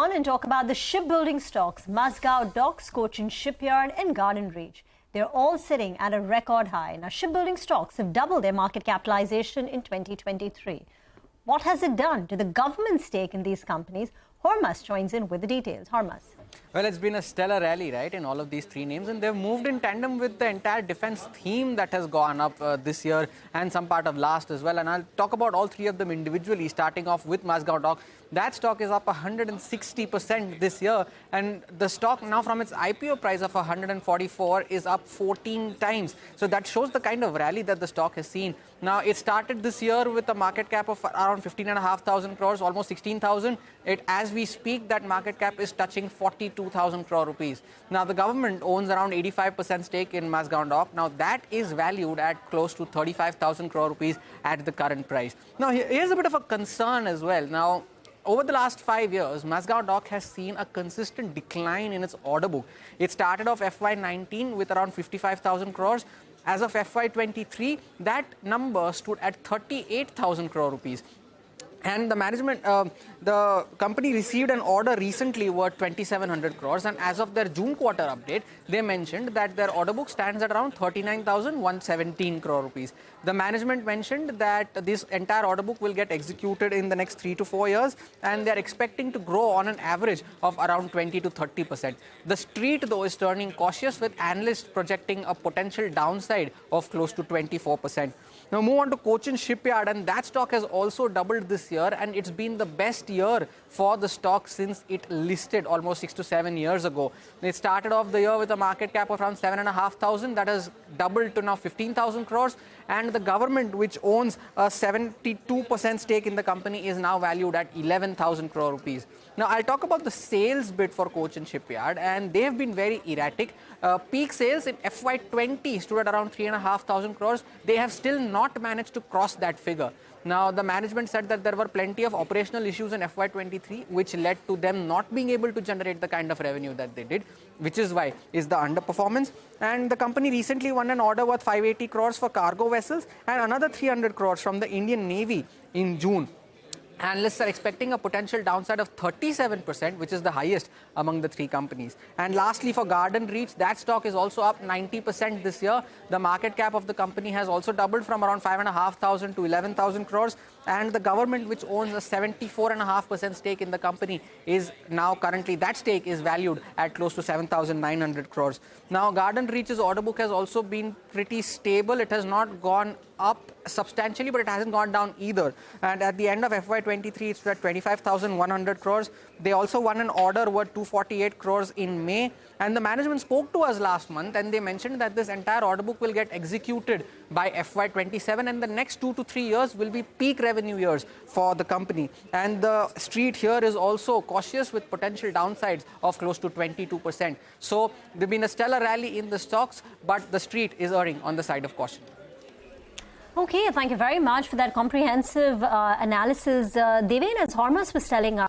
on and talk about the shipbuilding stocks, MazagonDock, CochinShipyard and GardenReach. They're all sitting at a record high. Now, shipbuilding stocks have doubled their market capitalization in 2023. What has it done to the government stake in these companies? Hormaz joins in with the details. Hormaz. Well, it's been a stellar rally, right, in all of these three names, and they've moved in tandem with the entire defense theme that has gone up this year and some part of last as well. And I'll talk about all three of them individually, starting off with MazagonDock. That stock is up 160% this year, and the stock now from its IPO price of 144 is up 14 times. So that shows the kind of rally that the stock has seen. Now, it started this year with a market cap of around 15,500 crores, almost 16,000. As we speak, that market cap is touching 42,000 crore rupees. Now, the government owns around 85% stake in MazagonDock. Now, that is valued at close to 35,000 crore rupees at the current price. Now, here's a bit of a concern as well. Now, over the last 5 years, MazagonDock has seen a consistent decline in its order book. It started off FY19 with around 55,000 crores. As of FY23, that number stood at 38,000 crore rupees. And the management, the company received an order recently worth 2,700 crores. And as of their June quarter update, they mentioned that their order book stands at around 39,117 crore rupees. The management mentioned that this entire order book will get executed in the next 3 to 4 years, and they're expecting to grow on an average of around 20 to 30%. The street, though, is turning cautious, with analysts projecting a potential downside of close to 24%. Now, move on to CochinShipyard, and that stock has also doubled this year, and it's been the best year for the stock since it listed almost 6 to 7 years ago. It started off the year with a market cap of around 7,500. That has doubled to now 15,000 crores, and the government, which owns a 72% stake in the company, is now valued at 11,000 crore rupees. Now, I'll talk about the sales bit for CochinShipyard, and they have been very erratic. Peak sales in FY20 stood at around 3,500 crores. They have still not managed to cross that figure. Now, the management said that there were plenty of operational issues in FY23, which led to them not being able to generate the kind of revenue that they did, which is why is the underperformance. And the company recently won an order worth 580 crores for cargo vessels and another 300 crores from the Indian Navy in June. Analysts are expecting a potential downside of 37%, which is the highest among the three companies. And lastly, for GardenReach, that stock is also up 90% this year. The market cap of the company has also doubled from around 5,500 to 11,000 crores. And the government, which owns a 74.5% stake in the company, is now currently, that stake is valued at close to 7,900 crores. Now, GardenReach's order book has also been pretty stable. It has not gone up substantially, but it hasn't gone down either. And at the end of FY23, it's at 25,100 crores. They also won an order worth 248 crores in May. And the management spoke to us last month, and they mentioned that this entire order book will get executed by FY27, and the next 2 to 3 years will be peak revenue years for the company. And the street here is also cautious, with potential downsides of close to 22%. So there's been a stellar rally in the stocks, but the street is erring on the side of caution. Okay, thank you very much for that comprehensive analysis, Devin. As Hormaz was telling us,